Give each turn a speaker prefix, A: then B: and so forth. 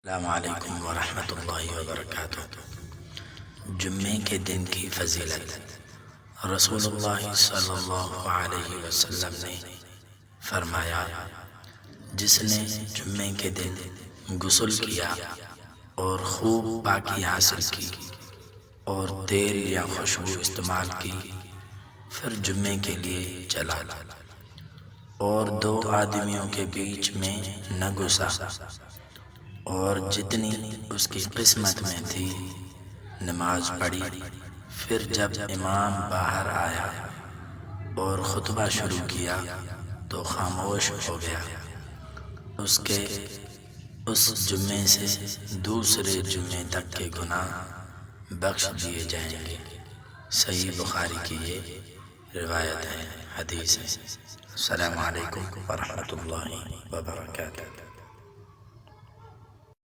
A: السلام علیکم ورحمۃ اللہ وبرکاتہ۔ جمعے کے دن کی فضیلت۔ رسول اللہ صلی اللہ علیہ وسلم نے فرمایا، جس نے جمعے کے دن غسل کیا اور خوب پاکی حاصل کی اور تیل یا خوشبو استعمال کی، پھر جمعے کے لیے چلا اور دو آدمیوں کے بیچ میں نہ گھسا، اور جتنی اس کی قسمت میں تھی نماز پڑھی، پھر جب امام باہر آیا اور خطبہ شروع کیا تو خاموش ہو گیا، اس جمعے سے دوسرے جمعے تک کے گناہ بخش دیے جائیں گے۔ صحیح بخاری کی یہ روایت ہے، حدیث ہے۔ السلام علیکم ورحمۃ اللہ وبرکاتہ۔